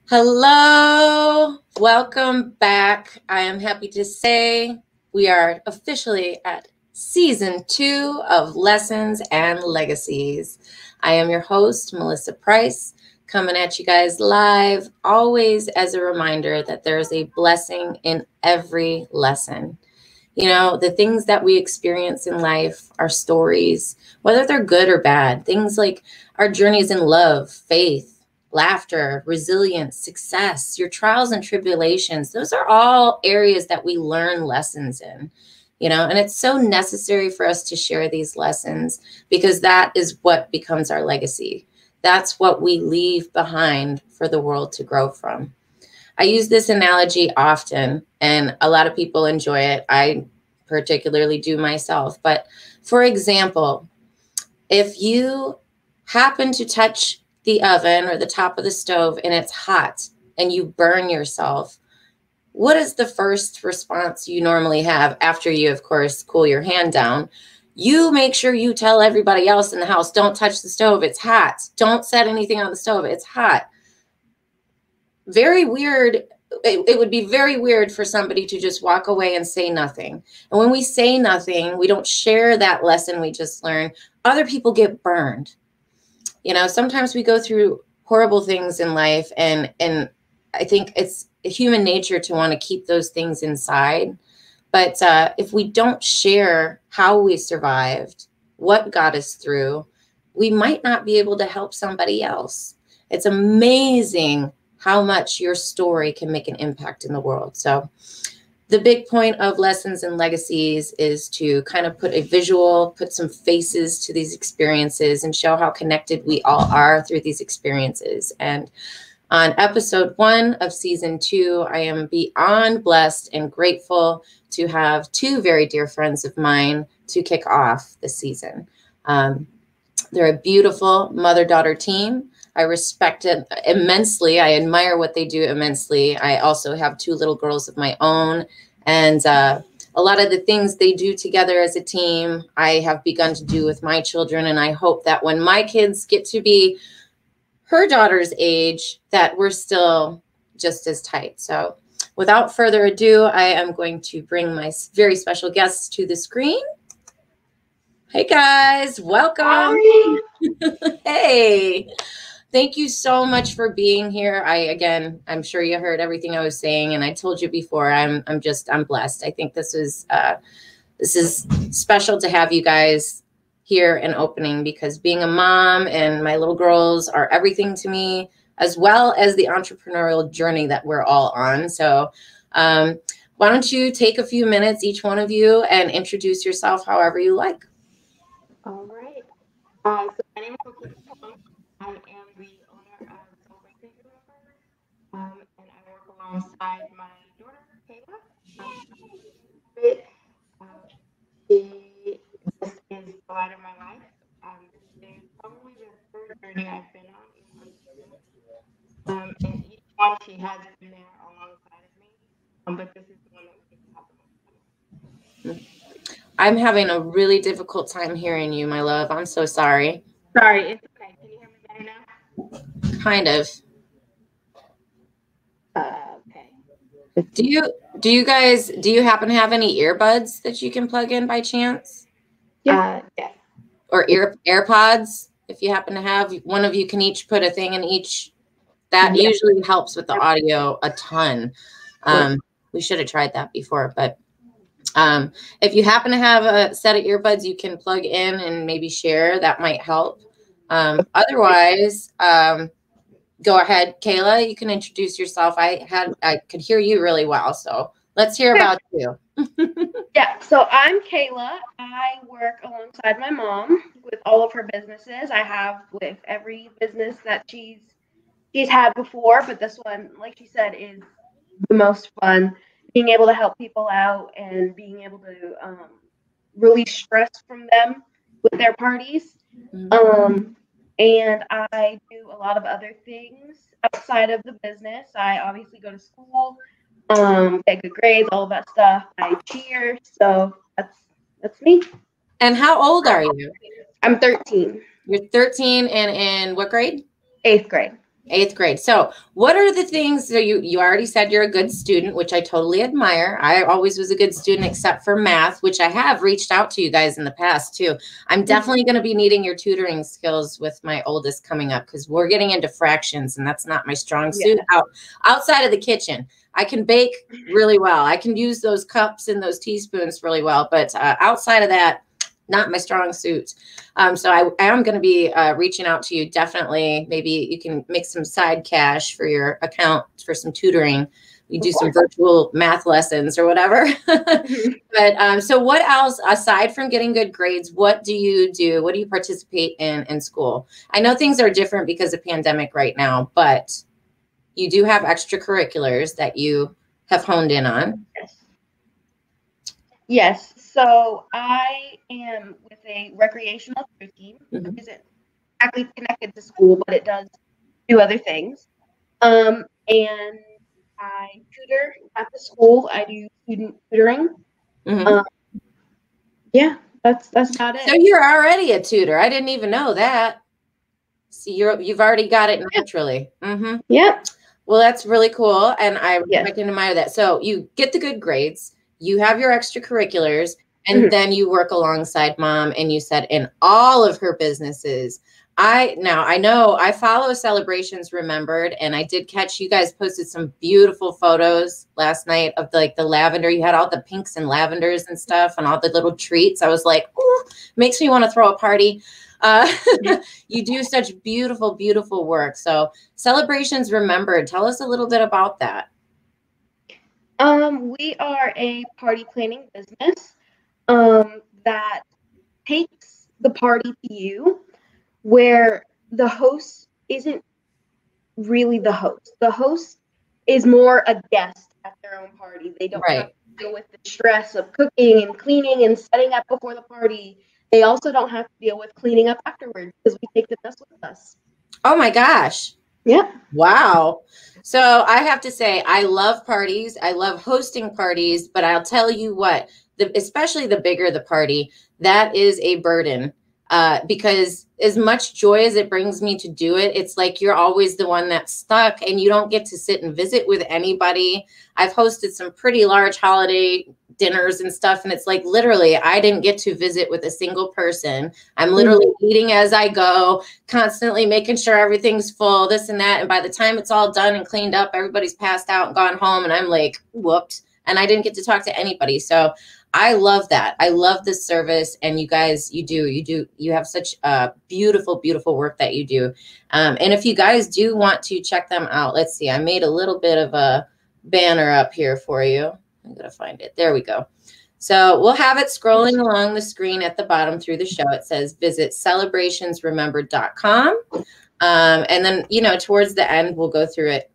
Hello, welcome back. I am happy to say we are officially at season 2 of Lessons and Legacies. I am your host, Melissa Price, coming at you guys live, always as a reminder that there is a blessing in every lesson. You know, the things that we experience in life, our stories, whether they're good or bad, things like our journeys in love, faith, laughter, resilience, success, your trials and tribulations, those are all areas that we learn lessons in, and it's so necessary for us to share these lessons because that is what becomes our legacy. That's what we leave behind for the world to grow from. I use this analogy often, and a lot of people enjoy it. I particularly do myself. But for example, if you happen to touch the oven or the top of the stove and it's hot and you burn yourself, what is the first response you normally have after you, of course, cool your hand down? You make sure you tell everybody else in the house, don't touch the stove, it's hot. Don't set anything on the stove, it's hot. Very weird. It would be very weird for somebody to just walk away and say nothing. And when we say nothing, we don't share that lesson we just learned, other people get burned. Sometimes we go through horrible things in life, and I think it's human nature to want to keep those things inside. But if we don't share how we survived, what got us through, we might not be able to help somebody else. It's amazing how much your story can make an impact in the world. So the big point of Lessons and Legacies is to kind of put a visual, put some faces to these experiences and show how connected we all are through these experiences. And on episode 1 of season 2, I am beyond blessed and grateful to have 2 very dear friends of mine to kick off the season. They're a beautiful mother-daughter team. I respect it immensely. I admire what they do immensely. I also have 2 little girls of my own. And a lot of the things they do together as a team, I have begun to do with my children. And I hope that when my kids get to be her daughter's age, that we're still just as tight. So without further ado, I am going to bring my very special guests to the screen. Hey guys, welcome. Hey. Thank you so much for being here. I'm sure you heard everything I was saying, and I told you before, I'm blessed. I think this is special to have you guys here and opening, because being a mom and my little girls are everything to me, as well as the entrepreneurial journey that we're all on. So why don't you take a few minutes, each one of you, and introduce yourself however you like. All right. So my name is Wakena. I am the owner of Wakena, and I work alongside my daughter, Kayla. It, she This is the light of my life. This is probably the third journey I've been on in her business. And each one she has been there alongside of me. But this is the one that we get to have the most fun. I'm having a really difficult time hearing you, my love. I'm so sorry. Sorry, it's okay. Can you hear me better now? Kind of. Okay. Do you guys happen to have any earbuds that you can plug in by chance? Yes. Or AirPods, if you happen to have. One of you can each put a thing in each. That usually helps with the audio a ton. We should have tried that before, but if you happen to have a set of earbuds you can plug in and maybe share, that might help. Otherwise, go ahead, Kayla. You can introduce yourself. I could hear you really well, so let's hear about you. Yeah, so I'm Kayla. I work alongside my mom with all of her businesses. I have with every business that she's had before, but this one, like she said, is the most fun. Being able to help people out and being able to release stress from them with their parties. And I do a lot of other things outside of the business. I obviously go to school, get good grades, all of that stuff. I cheer, so that's me. And how old are you? I'm 13. You're 13, and in what grade? 8th grade. 8th grade. So what are the things that you already said you're a good student, which I totally admire. I always was a good student except for math, which I have reached out to you guys in the past too. I'm definitely going to be needing your tutoring skills with my oldest coming up because we're getting into fractions and that's not my strong suit. Outside of the kitchen, I can bake really well. I can use those cups and those teaspoons really well, but outside of that, not my strong suit. So I am going to be reaching out to you. Definitely. Maybe you can make some side cash for your account for some tutoring. We do some virtual math lessons or whatever. But so what else, aside from getting good grades, what do you do? What do you participate in school? I know things are different because of pandemic right now, but you do have extracurriculars that you have honed in on. Yes. So I am with a recreational team. It isn't exactly connected to school, but it does do other things. And I tutor at the school. I do student tutoring. Yeah, that's about it. So you're already a tutor. I didn't even know that. See, you've already got it naturally. Yep. Well, that's really cool, and I respect and admire that. So you get the good grades, you have your extracurriculars, and then you work alongside mom. And you said in all of her businesses. I know I follow Celebrations Remembered, and I did catch you guys posted some beautiful photos last night of like the lavender. You had all the pinks and lavenders and stuff, and all the little treats. I was like, ooh, makes me want to throw a party. You do such beautiful, beautiful work. So Celebrations Remembered, tell us a little bit about that. We are a party planning business that takes the party to you where the host isn't really the host. The host is more a guest at their own party. They don't have to deal with the stress of cooking and cleaning and setting up before the party. They also don't have to deal with cleaning up afterwards because we take the mess with us. Oh my gosh. Yeah. Wow. So I have to say, I love parties. I love hosting parties, but I'll tell you what, especially the bigger the party, that is a burden. Because as much joy as it brings me to do it, it's like you're always the one that's stuck and you don't get to sit and visit with anybody. I've hosted some pretty large holiday dinners and stuff, and it's like literally I didn't get to visit with a single person. I'm literally eating as I go, constantly making sure everything's full, this and that. And by the time it's all done and cleaned up, everybody's passed out and gone home, and I'm like, whooped. And I didn't get to talk to anybody. So I love that. I love this service, and you guys, you have such beautiful, beautiful work that you do. And if you guys do want to check them out, let's see, I made a little bit of a banner up here for you. I'm going to find it. There we go. So we'll have it scrolling along the screen at the bottom through the show. It says visit celebrationsremembered.com. And then, towards the end, we'll go through it.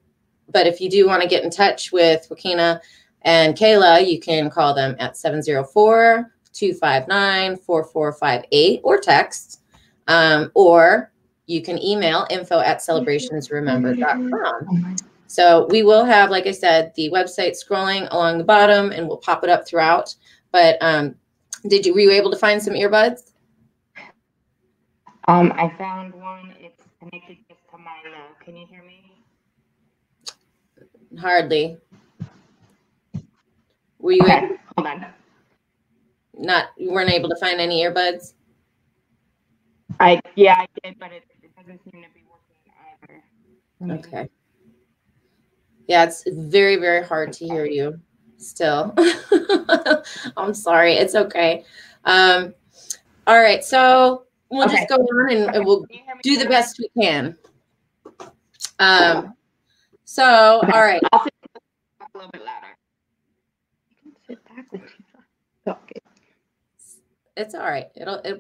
But if you do want to get in touch with Wakena and Kayla, you can call them at 704-259-4458 or text. Or you can email info@celebrationsremembered.com. So we will have, like I said, the website scrolling along the bottom, and we'll pop it up throughout. But were you able to find some earbuds? I found one. It's connected just to my can you hear me? Hardly. Were you hold on. You weren't able to find any earbuds? I did, but it doesn't seem to be working either. Okay. Yeah, it's very, very hard to hear you still. I'm sorry. It's okay. All right. So we'll just go on and we'll do the best we can. So, all right. I'll sit a little bit louder. You can sit back when you're talking. It's all right.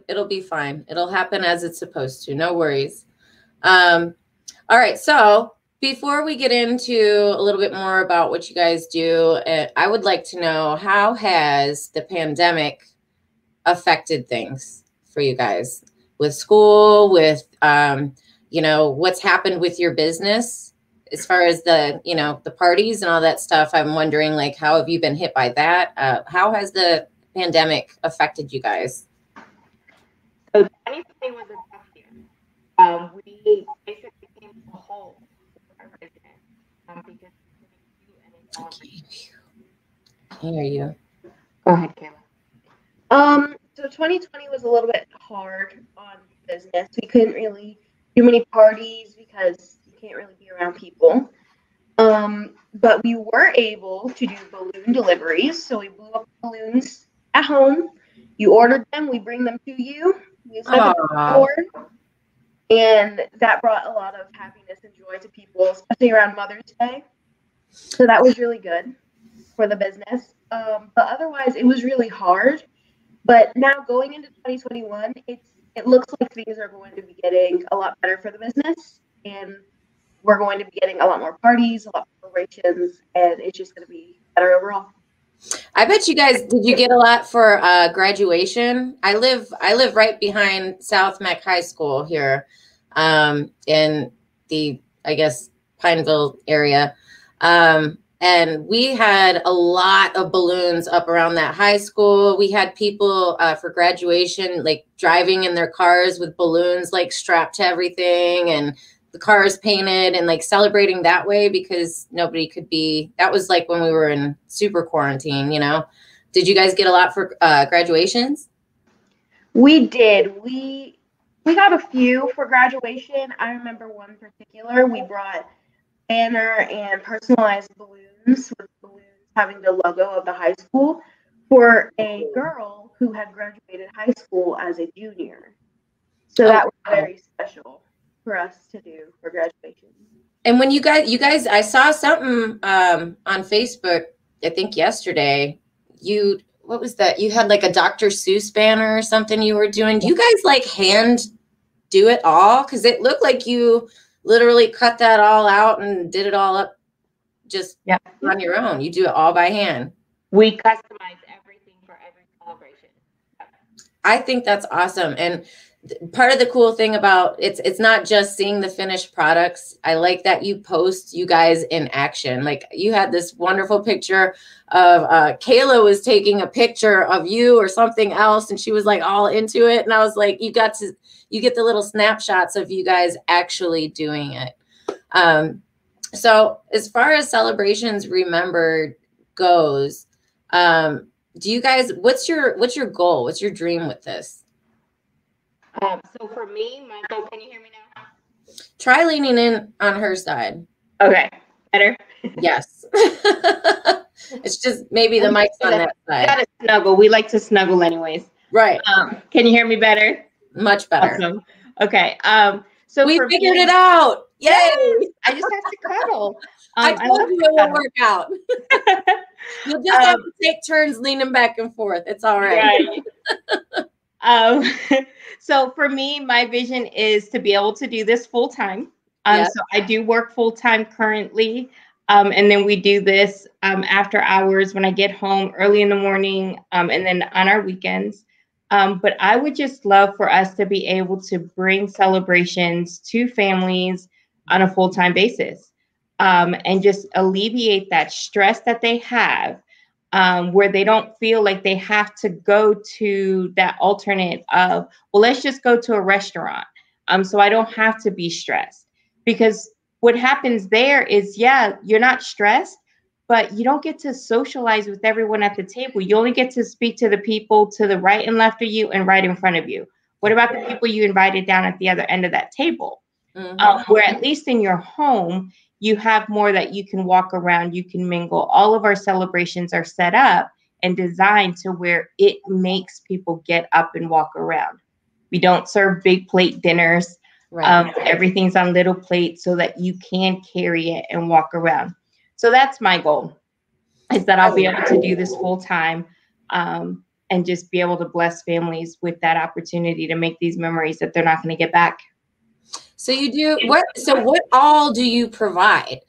It'll be fine. It'll happen as it's supposed to. No worries. All right. So before we get into a little bit more about what you guys do, I would like to know, how has the pandemic affected things for you guys with school, with, what's happened with your business as far as the parties and all that stuff? I'm wondering, like, how have you been hit by that? How has the pandemic affected you guys? So 2020 was a tough year. We basically came to a halt Okay. Can hear you. Go ahead, Kayla. So 2020 was a little bit hard on business. We couldn't really do many parties because you can't really be around people. But we were able to do balloon deliveries. So we blew up balloons at home. You ordered them, we bring them to you. We set them on the board, and that brought a lot of happiness and joy to people, especially around Mother's Day. So that was really good for the business. But otherwise, it was really hard. But now going into 2021, it looks like things are going to be getting a lot better for the business, and we're going to be getting a lot more parties, a lot more celebrations, and it's just going to be better overall. I bet you guys, did you get a lot for graduation? I live right behind South Mac High School here in the, I guess, Pineville area. And we had a lot of balloons up around that high school. We had people for graduation, like driving in their cars with balloons like strapped to everything, and the cars painted, and like celebrating that way, because nobody could be, that was like when we were in super quarantine, you know. Did you guys get a lot for graduations? We did. We got a few for graduation. I remember one in particular. We brought banner and personalized balloons with balloons having the logo of the high school for a girl who had graduated high school as a junior. So that was very special for us to do for graduation. And when you guys, I saw something on Facebook, I think yesterday. What was that? You had like a Dr. Seuss banner or something you were doing. Do you guys like hand do it all? Because it looked like you literally cut that all out and did it all up just on your own. You do it all by hand. We customize everything for every celebration. I think that's awesome. And part of the cool thing about it's not just seeing the finished products. I like that you post you guys in action. Like you had this wonderful picture of Kayla was taking a picture of you or something else, and she was like all into it. And I was like, you get the little snapshots of you guys actually doing it. So as far as celebrations remembered goes, do you guys, what's your goal? What's your dream with this? So for me, my goal, can you hear me now? Try leaning in on her side. Okay, better? Yes. It's just maybe the mic's on that side. Gotta snuggle. We like to snuggle anyways. Right. Can you hear me better? Much better. Awesome. Okay. So we figured it out. Yay! Yes, I just have to cuddle. I told you it will work out. You'll just have to take turns leaning back and forth. It's all right. So for me, my vision is to be able to do this full time. So I do work full time currently. And then we do this after hours when I get home early in the morning, and then on our weekends. But I would just love for us to be able to bring celebrations to families on a full-time basis, and just alleviate that stress that they have, where they don't feel like they have to go to that alternate of, well, let's just go to a restaurant. So I don't have to be stressed, because what happens there is, you're not stressed, but you don't get to socialize with everyone at the table. You only get to speak to the people to the right and left of you and right in front of you. What about the people you invited down at the other end of that table? Where at least in your home, you have more that you can walk around, you can mingle. All of our celebrations are set up and designed to where it makes people get up and walk around. We don't serve big plate dinners. Right. Everything's on little plates so that you can carry it and walk around. So that's my goal, is that I'll be able to do this full time, and just be able to bless families with that opportunity to make these memories that they're not going to get back. So you do what? So what all do you provide?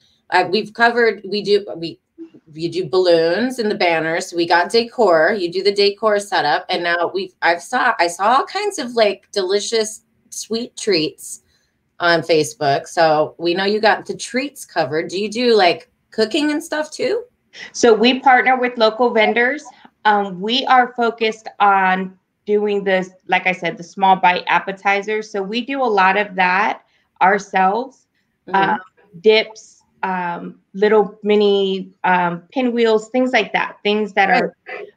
We've covered. You do balloons and the banners. So we got decor. You do the decor setup, and now I saw all kinds of like delicious sweet treats on Facebook. So we know you got the treats covered. Do you do like cooking and stuff too? So we partner with local vendors. We are focused on doing this, like I said, the small bite appetizers. So we do a lot of that ourselves. Dips, little mini pinwheels, things like that, things that are,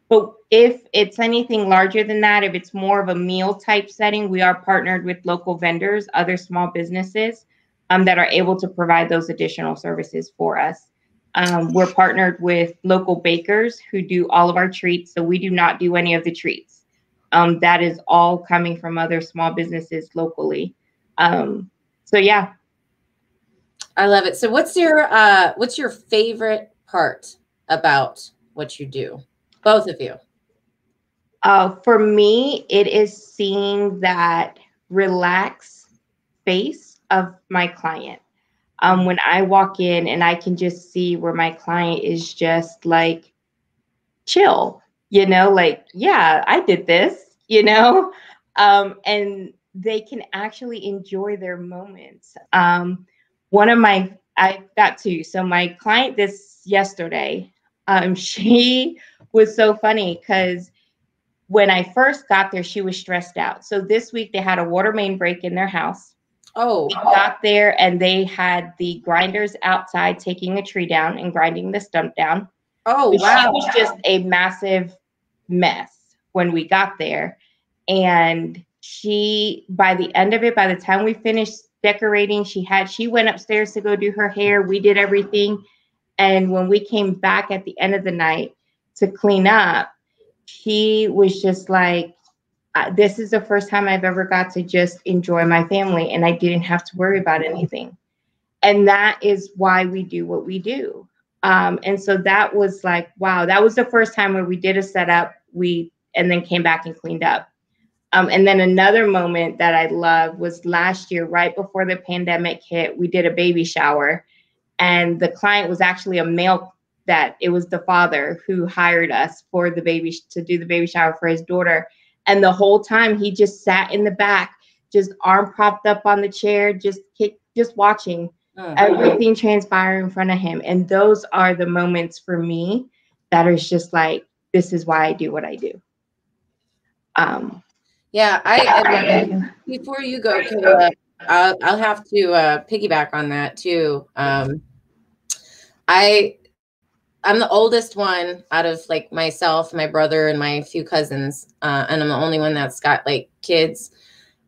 but if it's anything larger than that, if it's more of a meal type setting, we are partnered with local vendors, other small businesses that are able to provide those additional services for us. We're partnered with local bakers who do all of our treats, so we do not do any of the treats. That is all coming from other small businesses locally. So yeah. I love it. So what's your favorite part about what you do? Both of you. For me, it is seeing that relaxed face of my client. When I walk in and I can just see where my client is just like chill, like, yeah, I did this, and they can actually enjoy their moments. So my client this yesterday, she was so funny because when I first got there, she was stressed out. So this week they had a water main break in their house. Oh, we got there and they had the grinders outside taking a tree down and grinding the stump down. Oh, wow. wow. It was just a massive mess when we got there. And by the end of it, by the time we finished decorating, she went upstairs to go do her hair. We did everything. And when we came back at the end of the night to clean up, she was just like, this is the first time I've ever got to just enjoy my family and I didn't have to worry about anything. And that is why we do what we do. And so that was like, wow, that was the first time where we did a setup, and then came back and cleaned up. And then another moment that I love was last year, right before the pandemic hit, we did a baby shower and the client was actually a male, that it was the father who hired us to do the baby shower for his daughter. And the whole time he just sat in the back, just arm propped up on the chair, just watching everything transpire in front of him. And those are the moments for me that is just like, this is why I do what I do. Yeah, before you go, Kayla, I'll have to piggyback on that too. I'm the oldest one out of like myself, my brother, and my few cousins, and I'm the only one that's got like kids.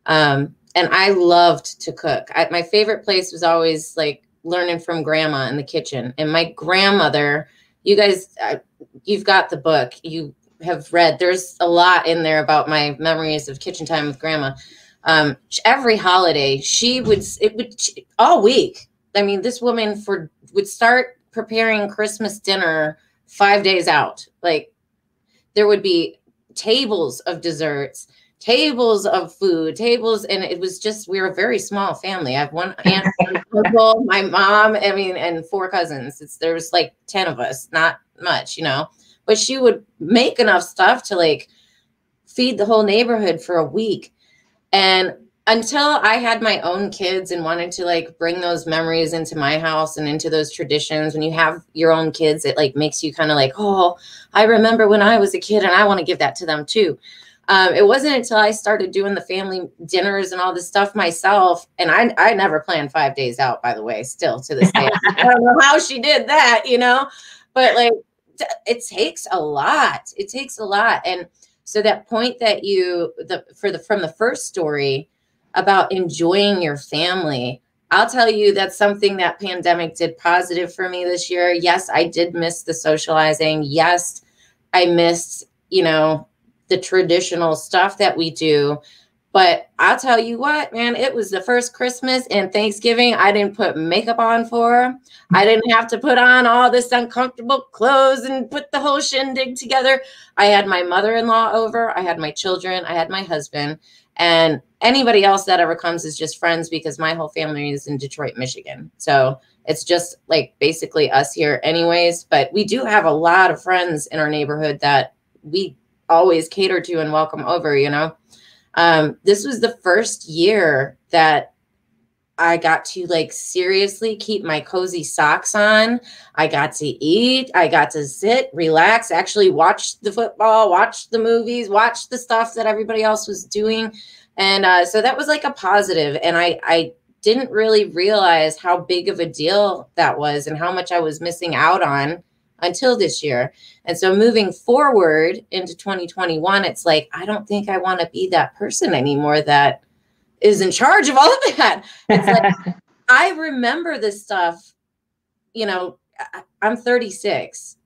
And I loved to cook. My favorite place was always like learning from grandma in the kitchen. And my grandmother, you guys, you've got the book. You have read. There's a lot in there about my memories of kitchen time with grandma. Every holiday, all week. I mean, this woman would start preparing Christmas dinner 5 days out. Like there would be tables of desserts, tables of food, and it was just, we were a very small family. I have one aunt, uncle, my mom, and 4 cousins. There was like 10 of us, not much, but she would make enough stuff to like feed the whole neighborhood for a week. And until I had my own kids and wanted to like bring those memories into my house and into those traditions, when you have your own kids, it like makes you kind of like, oh, I remember when I was a kid and I want to give that to them too. It wasn't until I started doing the family dinners and all this stuff myself. And I never planned 5 days out, by the way, still to this day. I don't know how she did that, but like it takes a lot. It takes a lot. And so that point that from the first story about enjoying your family, I'll tell you that's something that pandemic did positive for me this year. Yes, I did miss the socializing. Yes, I missed, the traditional stuff that we do. But I'll tell you what, man, it was the first Christmas and Thanksgiving I didn't put makeup on for. I didn't have to put on all this uncomfortable clothes and put the whole shindig together. I had my mother-in-law over. I had my children. I had my husband. And anybody else that ever comes is just friends because my whole family is in Detroit, Michigan. So it's just like basically us here anyways. But we do have a lot of friends in our neighborhood that we always cater to and welcome over, This was the first year that I got to like seriously keep my cozy socks on. I got to eat. I got to sit, relax, actually watch the football, watch the movies, watch the stuff that everybody else was doing. And so that was like a positive. And I didn't really realize how big of a deal that was and how much I was missing out on until this year. And so moving forward into 2021, it's like, I don't think I want to be that person anymore that is in charge of all of that. It's like, I remember this stuff, you know, I'm 36.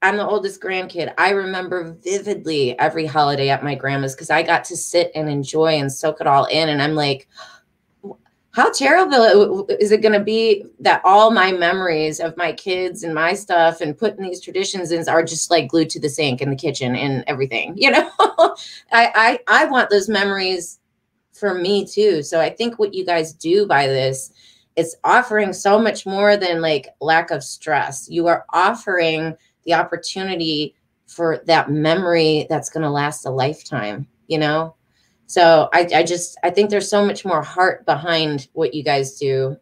I'm the oldest grandkid. I remember vividly every holiday at my grandma's because I got to sit and enjoy and soak it all in. And I'm like, how terrible is it going to be that all my memories of my kids and my stuff and putting these traditions in are just like glued to the sink in the kitchen and everything, you know? I want those memories for me too. So I think what you guys do by this, it's offering so much more than like lack of stress. You are offering the opportunity for that memory that's going to last a lifetime, you know? So I think there's so much more heart behind what you guys do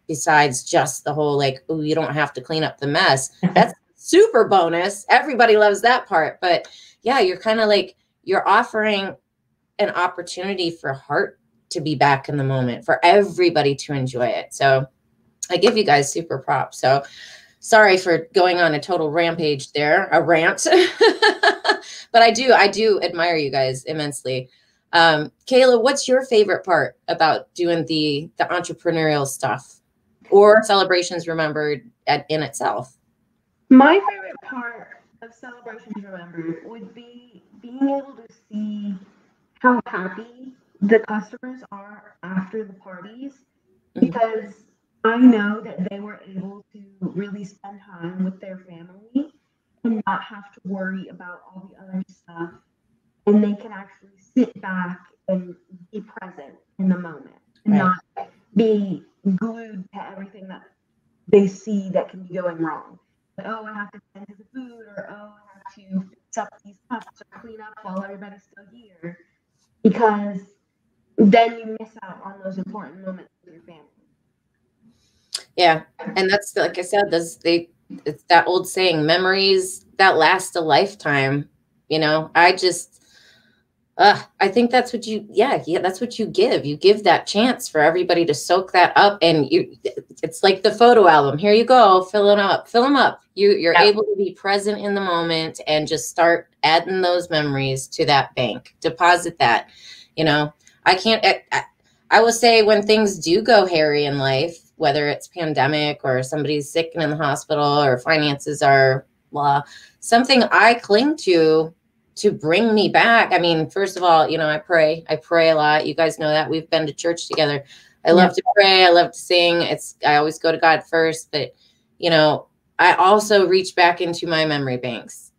besides just the whole, like, oh, you don't have to clean up the mess. That's super bonus. Everybody loves that part. But yeah, you're kind of like, you're offering an opportunity for heart to be back in the moment, for everybody to enjoy it. So I give you guys super props. So sorry for going on a total rampage there, a rant. But I do admire you guys immensely. Kayla, what's your favorite part about doing the entrepreneurial stuff or Celebrations Remembered in itself? My favorite part of Celebrations Remembered would be being able to see how happy the customers are after the parties, because I know that they were able to really spend time with their family and not have to worry about all the other stuff. And they can actually sit back and be present in the moment and not be glued to everything that they see that can be going wrong. Like, oh, I have to tend to the food, or oh, I have to fix up these cups or clean up while everybody's still here. Because then you miss out on those important moments with your family. Yeah. And that's, like I said, it's that old saying, memories that last a lifetime. You know, I think that's what that's what you give. You give that chance for everybody to soak that up. And it's like the photo album. Here you go. Fill them up. You're able to be present in the moment and just start adding those memories to that bank. Deposit that, you know. I will say, when things do go hairy in life, whether it's pandemic or somebody's sick and in the hospital or finances are blah, something I cling to bring me back. I mean, first of all, you know, I pray a lot. You guys know that. We've been to church together. I love to pray. I love to sing. I always go to God first, but you know, I also reach back into my memory banks.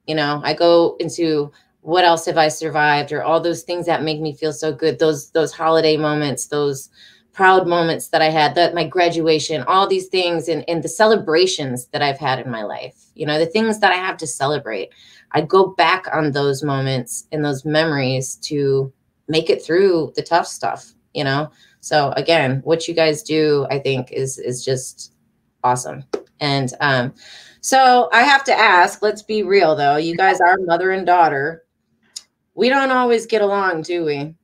You know, I go into what else have I survived, or all those things that make me feel so good. Those holiday moments, those proud moments that I had, that my graduation, all these things, and the celebrations that I've had in my life, you know, the things that I have to celebrate. I go back on those moments and those memories to make it through the tough stuff, you know? So again, what you guys do, I think is just awesome. And so I have to ask, let's be real though, you guys are mother and daughter. We don't always get along, do we?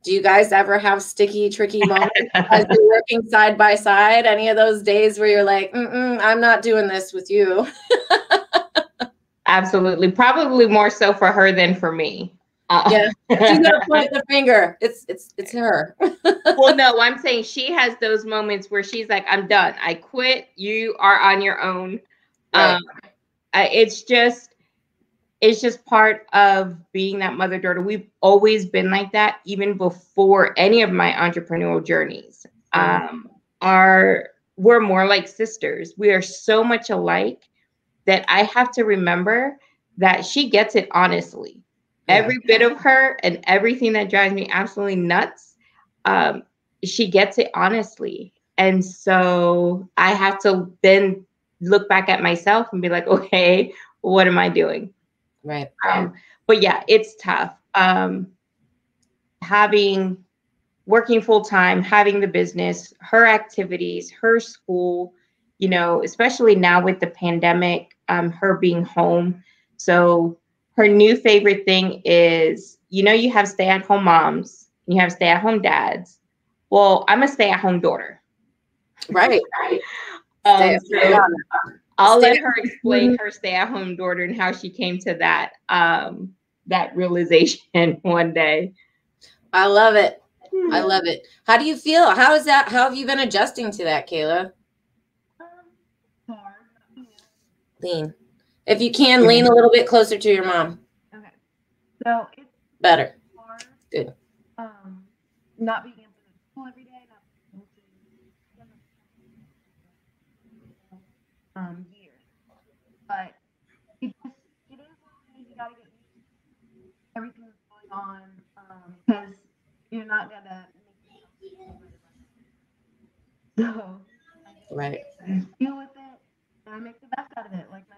Do you guys ever have sticky, tricky moments as you're working side by side? Any of those days where you're like, I'm not doing this with you? Absolutely. Probably more so for her than for me. Yeah, she's gonna point the finger. It's her. Well, no, I'm saying she has those moments where she's like, I'm done. I quit. You are on your own. Right. It's just part of being that mother-daughter. We've always been like that, even before any of my entrepreneurial journeys. We're more like sisters. We are so much alike that I have to remember that she gets it honestly. Yeah. Every bit of her and everything that drives me absolutely nuts, she gets it honestly. And so I have to then look back at myself and be like, okay, what am I doing? Right. But yeah, it's tough. Working full time, having the business, her activities, her school, you know, especially now with the pandemic, her being home. So her new favorite thing is, you know, you have stay-at-home moms, you have stay-at-home dads. Well, I'm a stay-at-home daughter. Right. So I'll let her Mm-hmm. explain her stay-at-home daughter and how she came to that that realization one day. I love it. I love it. How do you feel? How is that? How have you been adjusting to that, Kayla? Hard. Lean. If you can, lean a little bit closer to your mom. Okay. So it's Better. hard. Good. Not being able to go to school every day, not being able to years. But it is what it is. You gotta get used to everything that's going on. Because you're not gonna make yourself so I just Right. deal with it and I make the best out of it. Like my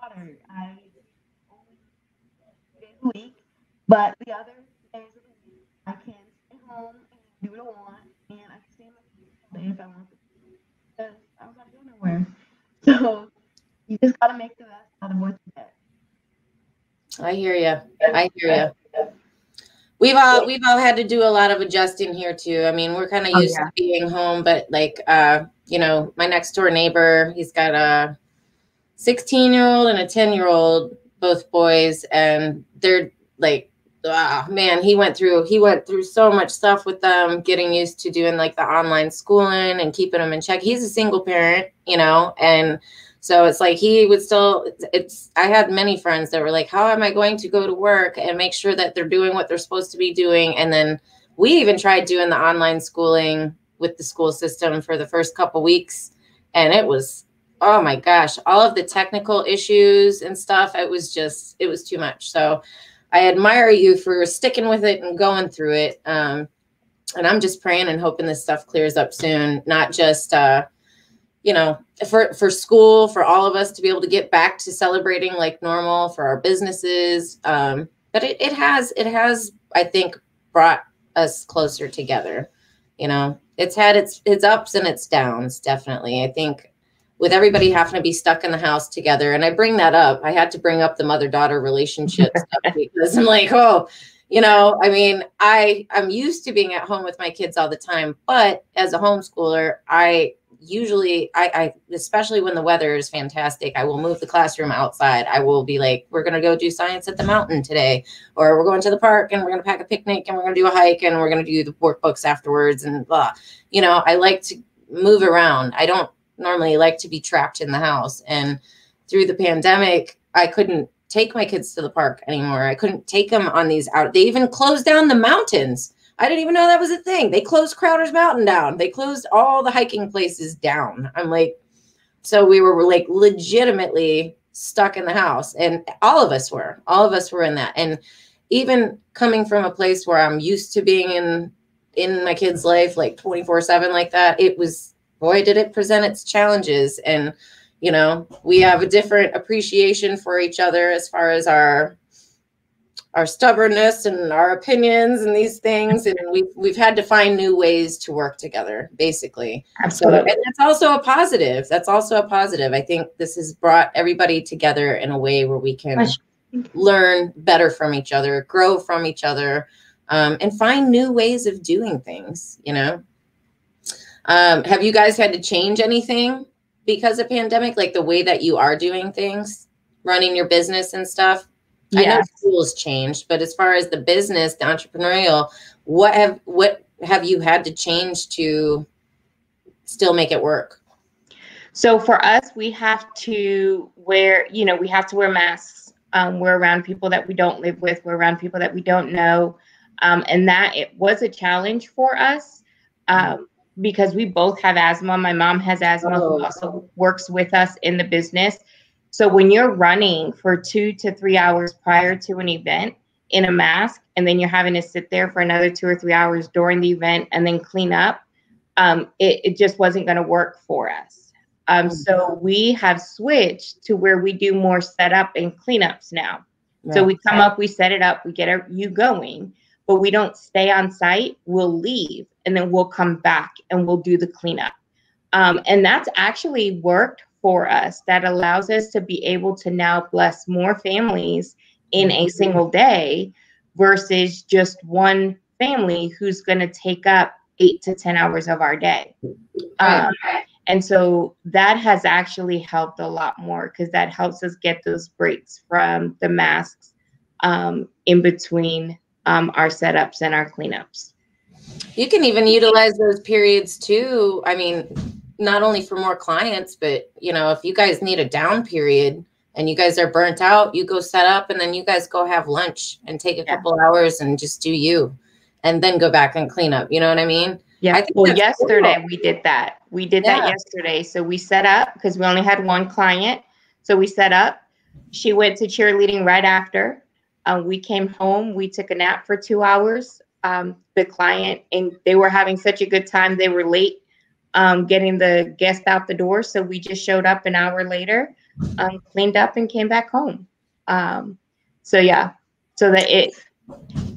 daughter, I only 2 days a week, but the other days of the week I can stay home and do what I want, and I can stay in my day if I want to, because I was not going nowhere. So you just gotta make the best out of what you get. I hear you. I hear you. We've all had to do a lot of adjusting here too. I mean, we're kind of used to being home, but like you know, my next door neighbor, he's got a 16-year-old and a 10-year-old, both boys, and they're like, man, he went through so much stuff with them, getting used to doing like the online schooling and keeping them in check. He's a single parent, you know, and so it's like he would still, I had many friends that were like, how am I going to go to work and make sure that they're doing what they're supposed to be doing? And then we even tried doing the online schooling with the school system for the first couple weeks. And it was, oh my gosh, all of the technical issues and stuff. It was too much. So I admire you for sticking with it and going through it. And I'm just praying and hoping this stuff clears up soon, not just, you know, for school, for all of us to be able to get back to celebrating like normal, for our businesses. But it has, I think, brought us closer together. You know, it's had its ups and its downs, definitely. I think with everybody having to be stuck in the house together, and I bring that up, I had to bring up the mother-daughter relationship stuff because I'm like, oh, you know, I mean, I'm used to being at home with my kids all the time, but as a homeschooler, I usually, especially when the weather is fantastic, I will move the classroom outside. I will be like, we're going to go do science at the mountain today, or we're going to the park and we're going to pack a picnic and we're going to do a hike and we're going to do the workbooks afterwards and blah. You know, I like to move around. I don't normally like to be trapped in the house. And through the pandemic, I couldn't take my kids to the park anymore. I couldn't take them on these out. They even closed down the mountains. I didn't even know that was a thing. They closed Crowder's Mountain down. They closed all the hiking places down. I'm like, so we were like legitimately stuck in the house, and all of us were in that. And even coming from a place where I'm used to being in my kid's life, like 24/7 like that, it was, boy, did it present its challenges. And, you know, we have a different appreciation for each other as far as our stubbornness and our opinions and these things. And we've had to find new ways to work together, basically. Absolutely. So, and that's also a positive. I think this has brought everybody together in a way where we can learn better from each other, grow from each other, and find new ways of doing things, you know? Have you guys had to change anything because of pandemic, like the way that you are doing things, running your business and stuff? Yes. I know school's changed, but as far as the business, the entrepreneurial, what have you had to change to still make it work? So for us, we have to wear masks. We're around people that we don't live with. We're around people that we don't know. And that it was a challenge for us because we both have asthma. My mom has asthma, who also works with us in the business. So when you're running for 2 to 3 hours prior to an event in a mask, and then you're having to sit there for another 2 or 3 hours during the event and then clean up, it just wasn't going to work for us. So we have switched to where we do more setup and cleanups now. Right. So we come up, we set it up, we get you going, but we don't stay on site. We'll leave and then we'll come back and we'll do the cleanup. And that's actually worked for us. That allows us to be able to now bless more families in a single day versus just one family who's going to take up 8 to 10 hours of our day. Right. And so that has actually helped a lot more, because that helps us get those breaks from the masks in between our setups and our cleanups. You can even utilize those periods too. I mean, not only for more clients, but if you guys need a down period and you guys are burnt out, you go set up and then you guys go have lunch and take a couple hours and just do you, and then go back and clean up. You know what I mean? Yeah. I think Well, that's yesterday cool. we did that. We did that yesterday. So we set up, because we only had one client. So we set up. She went to cheerleading right after. We came home. We took a nap for 2 hours. The client, and they were having such a good time. They were late getting the guest out the door. So we just showed up an hour later, cleaned up, and came back home. So yeah, so that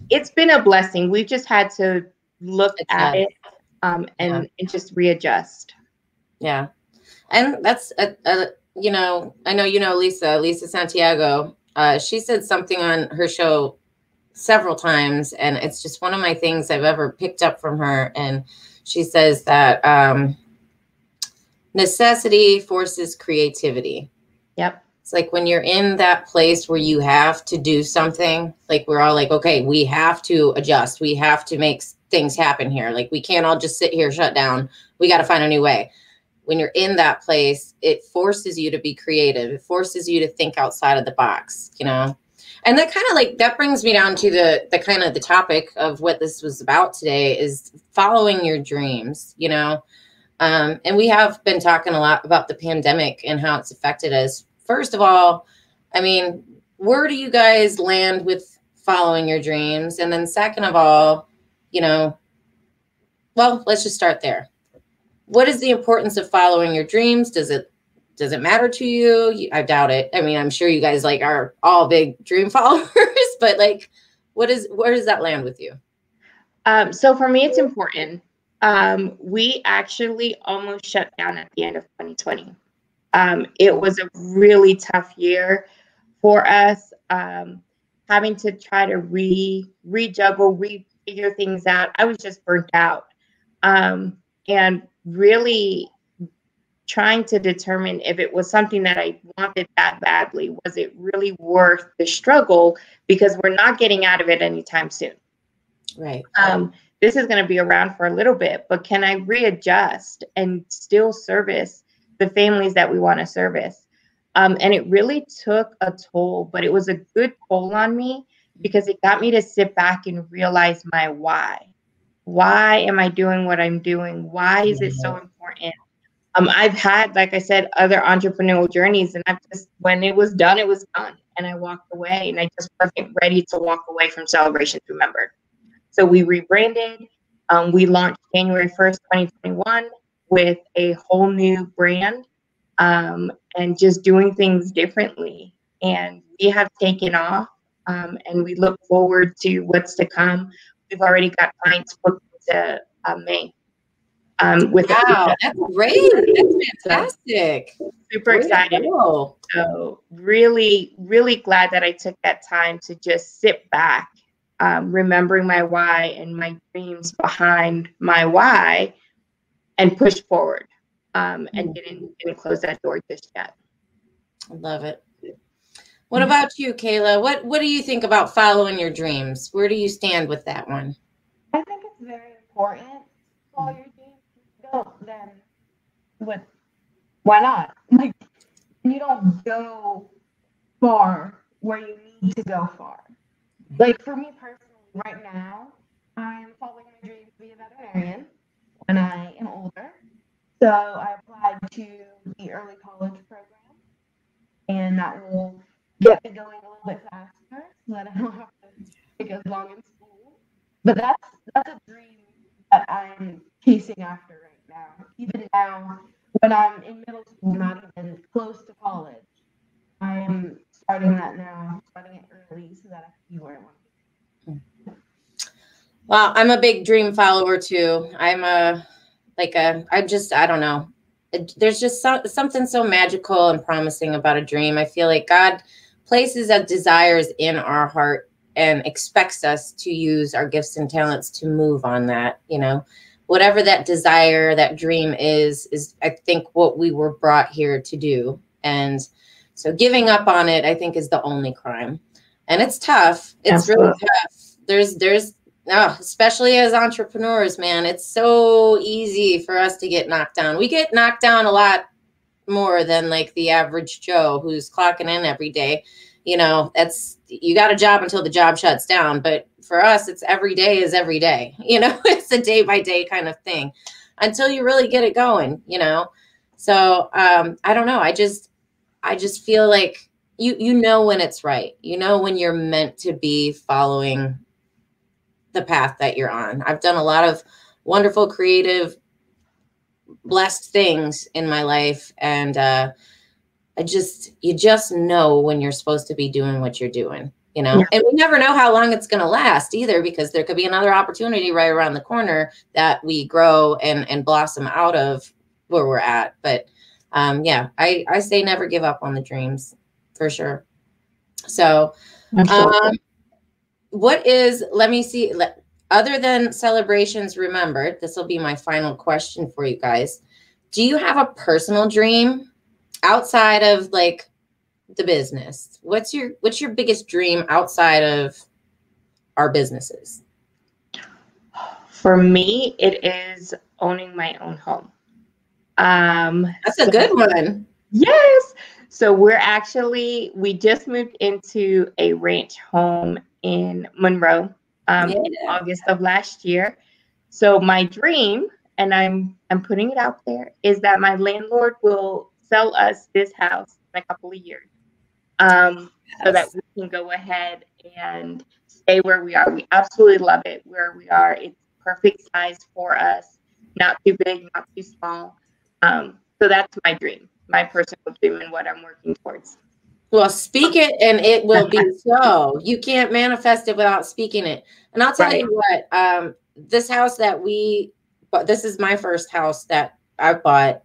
it's been a blessing. We've just had to look at it and just readjust. Yeah. And that's, I know, Lisa Santiago, she said something on her show several times, and it's just one of my things I've ever picked up from her. And she says that necessity forces creativity. Yep. It's like when you're in that place where you have to do something, like we're all like, okay, we have to adjust. We have to make things happen here. Like we can't all just sit here, shut down. We got to find a new way. When you're in that place, it forces you to be creative. It forces you to think outside of the box, And that kind of that brings me down to the kind of the topic of what this was about today, is following your dreams, And we have been talking a lot about the pandemic and how it's affected us. First of all, I mean, where do you guys land with following your dreams? And then second of all, well, let's just start there. What is the importance of following your dreams? Does it matter to you? I doubt it. I mean, I'm sure you guys are all big dream followers, but where does that land with you? So for me, it's important. We actually almost shut down at the end of 2020. It was a really tough year for us, having to try to rejuggle, refigure things out. I was just burnt out, and really trying to determine if it was something that I wanted that badly. Was it really worth the struggle? Because we're not getting out of it anytime soon. Right. This is going to be around for a little bit, but can I readjust and still service the families that we want to service? And it really took a toll, but it was a good toll on me, because it got me to sit back and realize my why. Why am I doing what I'm doing? Why is it so important? I've had, like I said, other entrepreneurial journeys, and when it was done, and I walked away, and I just wasn't ready to walk away from Celebrations Remembered. So we rebranded. We launched January 1st, 2021 with a whole new brand, and just doing things differently. And we have taken off, and we look forward to what's to come. We've already got clients booked into May. Wow, that's great. That's fantastic. So, super excited. So really, really glad that I took that time to just sit back, remembering my why and my dreams behind my why, and push forward, and didn't close that door just yet. I love it. What about you, Kayla? What do you think about following your dreams? Where do you stand with that one? I think it's very important to follow your dreams. Then why not? You don't go far where you need to go far. For me personally, right now, I am following my dream to be a veterinarian when I am older. So I applied to the early college program, and that will get me going a little bit faster, so that I don't have to take as long in school. But that's a dream that I'm chasing after right now. Even now, when I'm in middle school, not even close to college, I am starting that now, starting it early, so that I can be where I want to be. Well, I'm a big dream follower too. I don't know. There's just something so magical and promising about a dream. I feel like God places desires in our heart and expects us to use our gifts and talents to move on that, whatever that desire, that dream is I think what we were brought here to do. And so giving up on it, I think, is the only crime. And it's tough. It's really tough. There's especially as entrepreneurs, man, it's so easy for us to get knocked down. We get knocked down a lot more than like the average Joe who's clocking in every day. You know, that's, you got a job until the job shuts down. But for us, it's every day is every day. You know, it's a day by day kind of thing until you really get it going, you know? So I don't know. I just feel like you know when it's right. You know when you're meant to be following the path that you're on. I've done a lot of wonderful, creative, blessed things in my life. And you just know when you're supposed to be doing what you're doing, you know, and we never know how long it's going to last either, because there could be another opportunity right around the corner that we grow and blossom out of where we're at. But yeah, I say never give up on the dreams, for sure. So what is, let me see, other than celebrations remembered, this will be my final question for you guys. Do you have a personal dream outside of like the business? What's your biggest dream outside of our businesses? For me, it is owning my own home. That's a good one. Yes. So we just moved into a ranch home in Monroe in August of last year. So my dream, and I'm putting it out there, is that my landlord will sell us this house in a couple of years, so that we can go ahead and stay where we are. We absolutely love it where we are. It's perfect size for us, not too big, not too small. So that's my dream, my personal dream, and what I'm working towards. Well, speak it and it will be so. You can't manifest it without speaking it. And I'll tell you what, this house that we bought, this is my first house that I bought.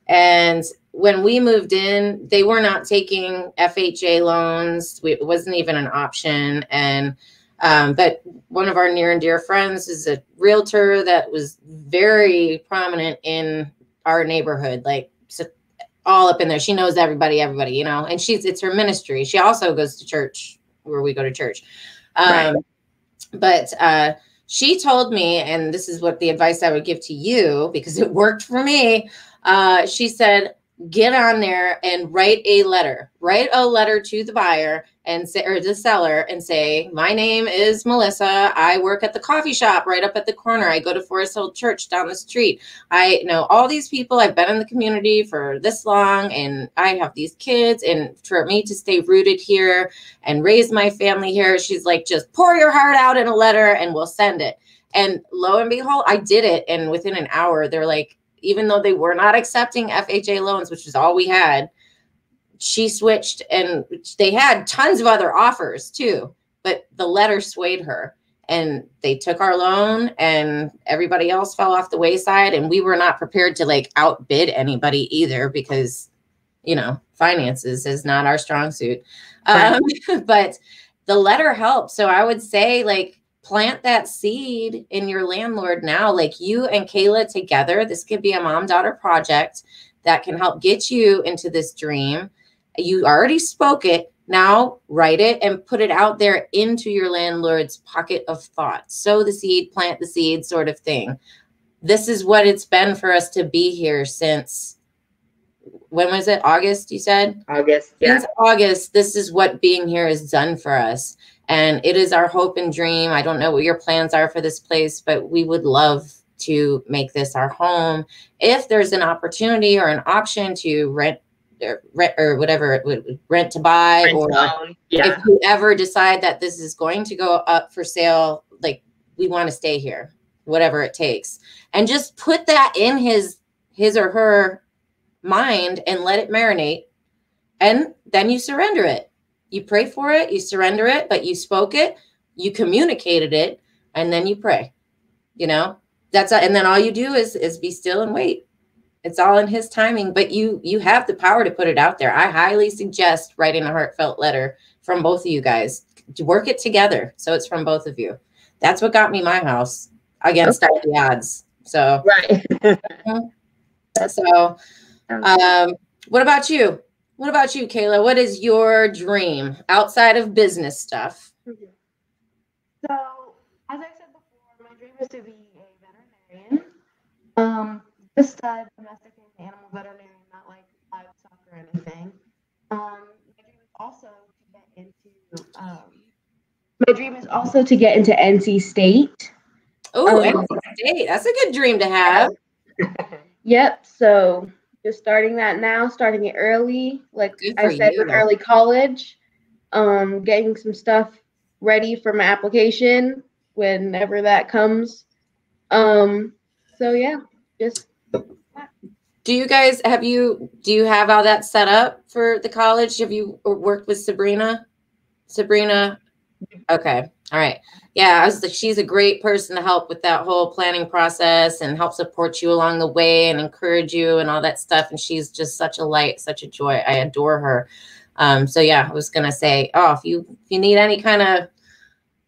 And when we moved in, they were not taking FHA loans. It wasn't even an option. And but one of our near and dear friends is a realtor that was very prominent in our neighborhood, like all up in there. She knows everybody, you know, and it's her ministry. She also goes to church where we go to church. But she told me, and this is what the advice I would give to you, because it worked for me. She said, get on there and write a letter to the buyer and say, or the seller, and say, my name is Melissa. I work at the coffee shop right up at the corner. I go to Forest Hill Church down the street. I know all these people. I've been in the community for this long, and I have these kids, and for me to stay rooted here and raise my family here, she's like, just pour your heart out in a letter and we'll send it. And lo and behold, I did it. And within an hour, they're like, even though they were not accepting FHA loans, which is all we had, she switched, and they had tons of other offers too, but the letter swayed her, and they took our loan, and everybody else fell off the wayside. And we were not prepared to like outbid anybody either, because, you know, finances is not our strong suit. But the letter helped. So I would say, like, plant that seed in your landlord now, like you and Kayla together. This could be a mom-daughter project that can help get you into this dream. You already spoke it. Now write it and put it out there into your landlord's pocket of thought. Sow the seed, plant the seed, sort of thing. This is what it's been for us to be here since, when was it? August, you said? August, yeah. Since August, this is what being here has done for us. And it is our hope and dream. I don't know what your plans are for this place, but we would love to make this our home. If there's an opportunity or an option to rent or whatever, rent to buy, or if you ever decide that this is going to go up for sale, like, we want to stay here, whatever it takes. And just put that in his or her mind and let it marinate. And then you surrender it. You pray for it, you surrender it, but you spoke it, you communicated it, and then you pray. You know, and then all you do is be still and wait. It's all in his timing, but you have the power to put it out there. I highly suggest writing a heartfelt letter from both of you guys. Work it together so it's from both of you. That's what got me my house. again, stop the ads. So, Right. so, what about you? What about you, Kayla? What is your dream outside of business stuff? So, as I said before, my dream is to be a veterinarian. Just a domestic animal veterinarian, not like livestock or anything. My dream is also to get into. My dream is also to get into NC State. Oh, NC State. That's a good dream to have. Yep. So just starting that now, starting it early, like I said, with early college, getting some stuff ready for my application whenever that comes. So yeah, just. Do you guys do you have all that set up for the college? Have you worked with Sabrina? Okay. All right. Yeah, I was like, she's a great person to help with that whole planning process and help support you along the way and encourage you and all that stuff. And she's just such a light, such a joy. I adore her. So yeah, I was gonna say, if you need any kind of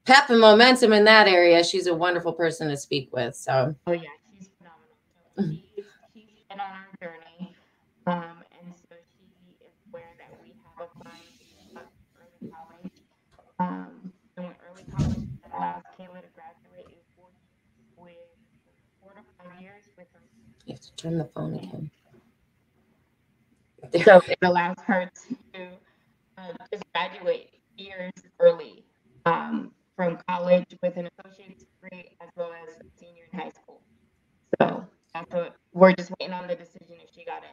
pep and momentum in that area, she's a wonderful person to speak with. So oh yeah, she's phenomenal. So she's been on our journey. And so she is aware that we have applied to early college. Doing early college that allows Kayla to graduate in 4 to 5 years with her. you have to turn the phone again. So it allows her to just graduate years early from college with an associate's degree as well as a senior in high school. So that's what we're just waiting on the decision if she got in.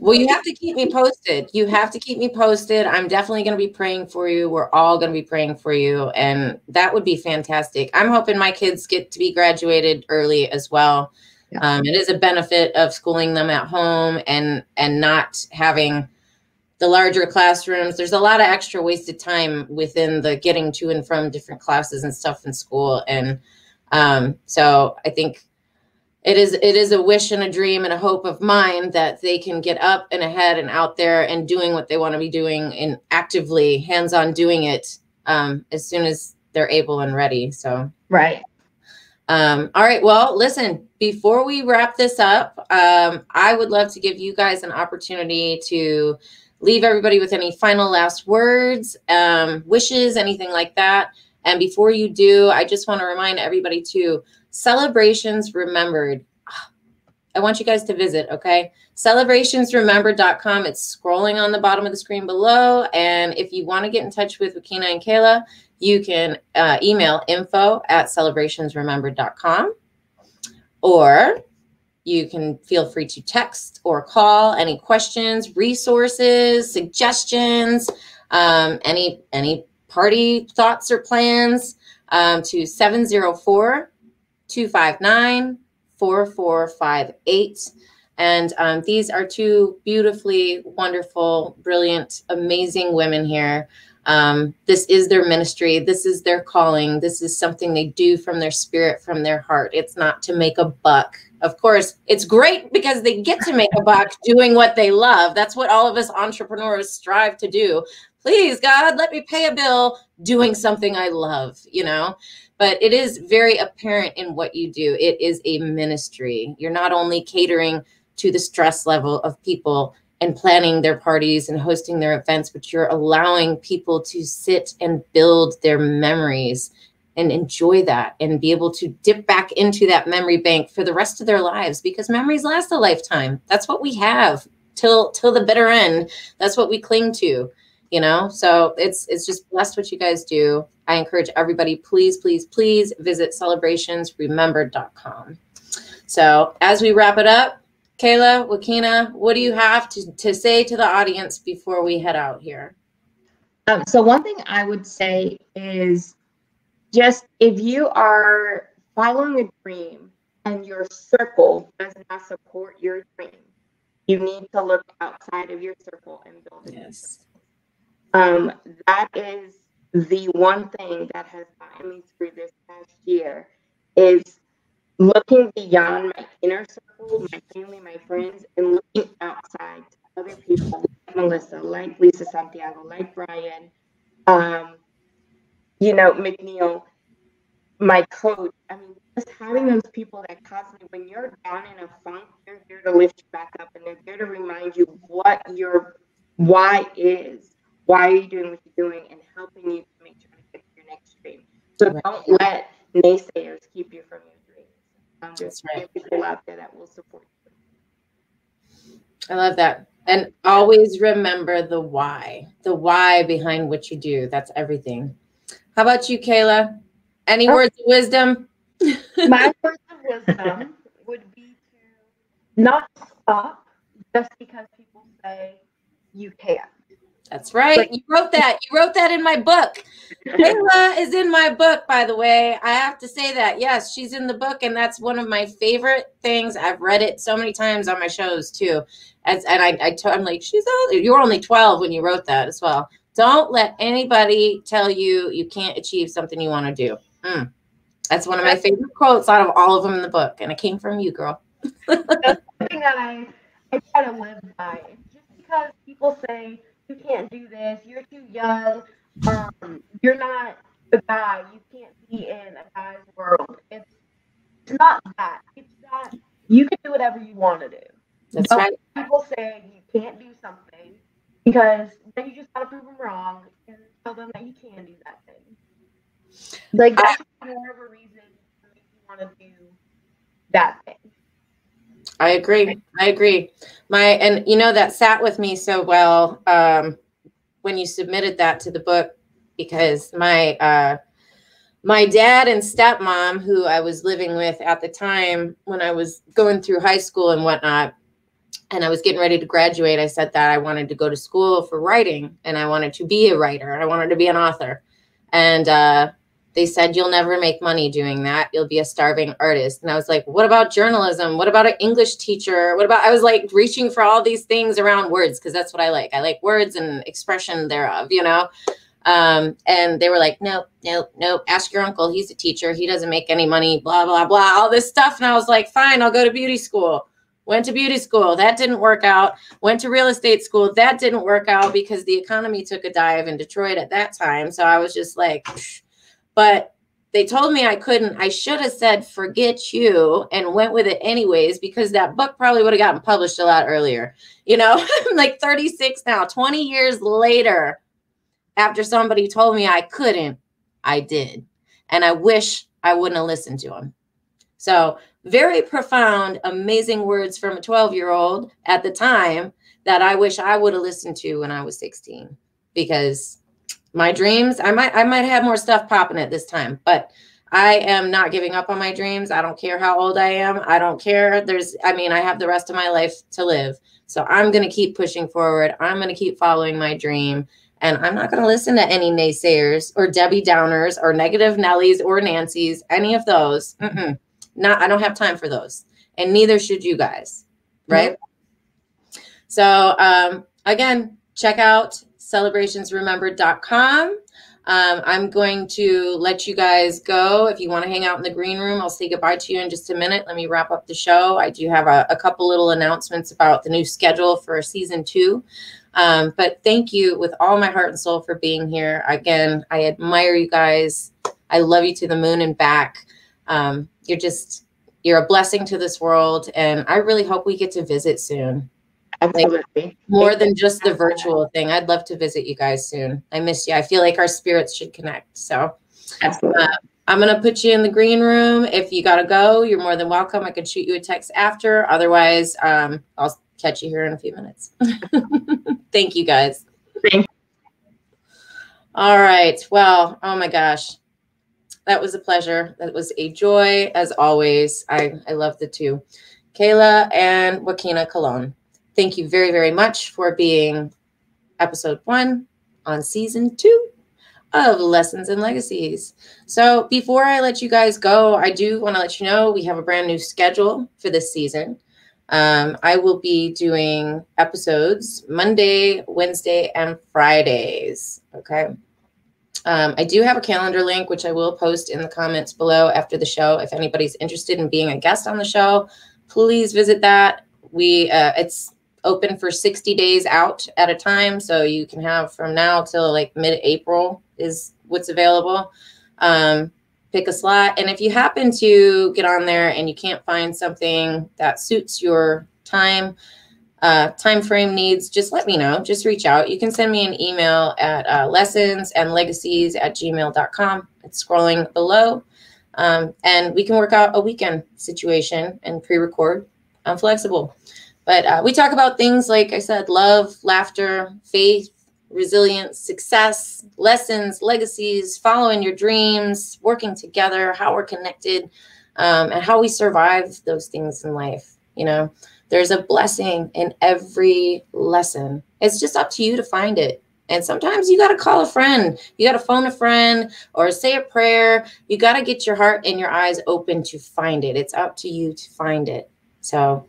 Well, you have to keep me posted. You have to keep me posted. I'm definitely going to be praying for you. We're all going to be praying for you. And that would be fantastic. I'm hoping my kids get to be graduated early as well. Yeah. It is a benefit of schooling them at home and not having the larger classrooms. There's a lot of extra wasted time within the getting to and from different classes and stuff in school. And so I think it is a wish and a dream and a hope of mine that they can get up and ahead and out there and doing what they want to be doing and actively hands-on doing it as soon as they're able and ready. So right. All right. Well, listen, before we wrap this up, I would love to give you guys an opportunity to leave everybody with any final last words, wishes, anything like that. And before you do, I just want to remind everybody too, Celebrations Remembered. I want you guys to visit, okay? Celebrationsremembered.com. It's scrolling on the bottom of the screen below. And if you want to get in touch with Wakena and Kayla, you can email info@celebrationsremembered.com, or you can feel free to text or call any questions, resources, suggestions, any party thoughts or plans to 704-259-4458. And these are two beautifully wonderful, brilliant, amazing women here. This is their ministry. This is their calling. This is something they do from their spirit, from their heart. It's not to make a buck. Of course, it's great because they get to make a buck doing what they love. That's what all of us entrepreneurs strive to do. Please, God, let me pay a bill doing something I love, you know? But it is very apparent in what you do. It is a ministry. You're not only catering to the stress level of people and planning their parties and hosting their events, but you're allowing people to sit and build their memories and enjoy that and be able to dip back into that memory bank for the rest of their lives, because memories last a lifetime. That's what we have till the bitter end. That's what we cling to, you know? So it's just blessed what you guys do. I encourage everybody, please, please, please visit celebrationsremembered.com. So as we wrap it up, Kayla, Wakena, what do you have to say to the audience before we head out here? So one thing I would say is just if you are following a dream and your circle does not support your dream, you need to look outside of your circle and build it. Yes. That is the one thing that has gotten me through this past year, is looking beyond my inner circle, my family, my friends, and looking outside to other people like Melissa, like Lisa Santiago, like Brian, McNeil, my coach, I mean, just having those people that constantly, when you're down in a funk, they're there to lift you back up, and they're there to remind you what your why is. Why are you doing what you're doing, and helping you to make sure to get to your next dream. So don't let naysayers keep you from your dreams. There's people out there that will support you. I love that. And always remember the why behind what you do. That's everything. How about you, Kayla? Any words of wisdom? My words of wisdom would be to not stop just because people say you can't. That's right. You wrote that. You wrote that in my book. Kayla is in my book, by the way. I have to say that. Yes, she's in the book, and that's one of my favorite things. I've read it so many times on my shows too. I'm like, you were only 12 when you wrote that as well. Don't let anybody tell you you can't achieve something you want to do. That's one of my favorite quotes out of all of them in the book, and it came from you, girl. That's something that I try to live by. Just because people say you can't do this, you're too young, you're not a guy, you can't be in a guy's world. It's not that. It's that you can do whatever you want to do. That's right. People say you can't do something because then you just gotta prove them wrong and tell them that you can do that thing. Like that's more of a reason to make you want to do that thing. I agree. And you know, that sat with me so well when you submitted that to the book, because my dad and stepmom, who I was living with at the time when I was going through high school and whatnot, and I was getting ready to graduate, I said that I wanted to go to school for writing, and I wanted to be a writer. I wanted to be an author. And they said, you'll never make money doing that. You'll be a starving artist. And I was like, what about journalism? What about an English teacher? I was like reaching for all these things around words, because that's what I like. I like words and expression thereof, you know? And they were like, nope. Ask your uncle. He's a teacher. He doesn't make any money, blah, blah, blah, all this stuff. And I was like, fine, I'll go to beauty school. Went to beauty school. That didn't work out. Went to real estate school. That didn't work out because the economy took a dive in Detroit at that time. So I was just like, psh. But they told me I couldn't. I should have said, forget you, and went with it anyways, because that book probably would have gotten published a lot earlier. You know, I'm like 36 now, 20 years later, after somebody told me I couldn't, I did. And I wish I wouldn't have listened to them. So very profound, amazing words from a 12-year-old at the time that I wish I would have listened to when I was 16, because my dreams, I might have more stuff popping at this time, but I am not giving up on my dreams. I don't care how old I am. I don't care. I have the rest of my life to live. So I'm going to keep pushing forward. I'm going to keep following my dream. And I'm not going to listen to any naysayers or Debbie Downers or negative Nellies or Nancys, any of those. I don't have time for those. And neither should you guys. Right? Mm-hmm. So again, check out celebrationsremembered.com. I'm going to let you guys go. If you want to hang out in the green room, I'll say goodbye to you in just a minute. Let me wrap up the show. I do have a couple little announcements about the new schedule for season 2. But thank you with all my heart and soul for being here. Again, I admire you guys. I love you to the moon and back. You're a blessing to this world. And I really hope we get to visit soon. Absolutely. Like, more than just the virtual thing. I'd love to visit you guys soon. I miss you. I feel like our spirits should connect. So absolutely. I'm going to put you in the green room. If you got to go, you're more than welcome. I could shoot you a text after. Otherwise, I'll catch you here in a few minutes. Thank you, guys. Thank you. All right. Well, oh my gosh. That was a pleasure. That was a joy, as always. I love the two. Kayla and Wakena Cologne. Thank you very, very much for being episode 1 on season 2 of Lessons and Legacies. So before I let you guys go, I do want to let you know we have a brand new schedule for this season. I will be doing episodes Monday, Wednesday, and Fridays. Okay. I do have a calendar link, which I will post in the comments below after the show. If anybody's interested in being a guest on the show, please visit that. It's open for 60 days out at a time. So you can have from now till like mid-April is what's available. pick a slot. And if you happen to get on there and you can't find something that suits your time frame needs, just let me know. Just reach out. You can send me an email at lessonsandlegacies@gmail.com. It's scrolling below. And we can work out a weekend situation and pre-record. I'm flexible. But we talk about things like I said, love, laughter, faith, resilience, success, lessons, legacies, following your dreams, working together, how we're connected, and how we survive those things in life. You know, there's a blessing in every lesson. It's just up to you to find it. And sometimes you got to call a friend. You got to phone a friend or say a prayer. You got to get your heart and your eyes open to find it. It's up to you to find it. So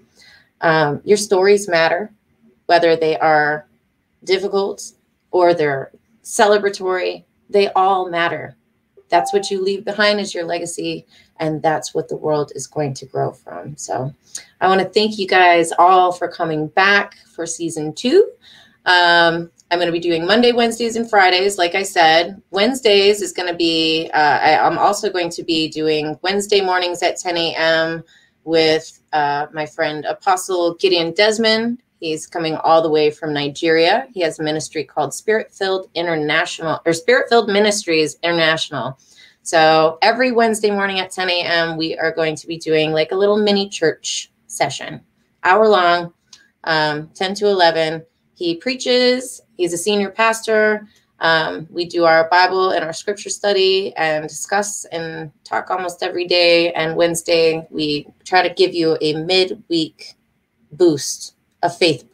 your stories matter, whether they are difficult or they're celebratory. They all matter. That's what you leave behind as your legacy. And that's what the world is going to grow from. So I want to thank you guys all for coming back for season 2. I'm going to be doing Monday, Wednesdays, and Fridays. Like I said, Wednesdays is going to be, I'm also going to be doing Wednesday mornings at 10 a.m. with my friend Apostle Gideon Desmond. He's coming all the way from Nigeria. He has a ministry called Spirit-Filled Ministries International. So every Wednesday morning at 10 a.m., we are going to be doing like a little mini church session, hour long, 10 to 11. He preaches. He's a senior pastor. We do our Bible and our scripture study and discuss and talk almost every day. And Wednesday, we try to give you a midweek boost, a faith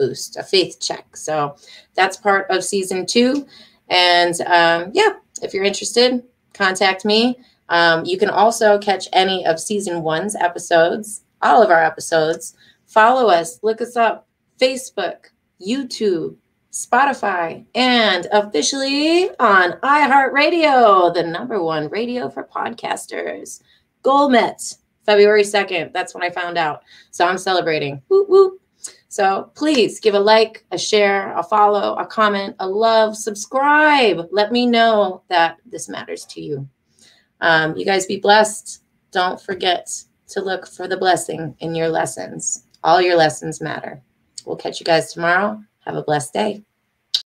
check. So that's part of season 2. And if you're interested, contact me. You can also catch any of season 1's episodes, all of our episodes. Follow us, look us up, Facebook, YouTube, Spotify, and officially on iHeartRadio, the #1 radio for podcasters. Goal met February 2nd. That's when I found out. So I'm celebrating. Whoop, whoop. So please give a like, a share, a follow, a comment, a love, subscribe. Let me know that this matters to you. You guys be blessed. Don't forget to look for the blessing in your lessons. All your lessons matter. We'll catch you guys tomorrow. Have a blessed day.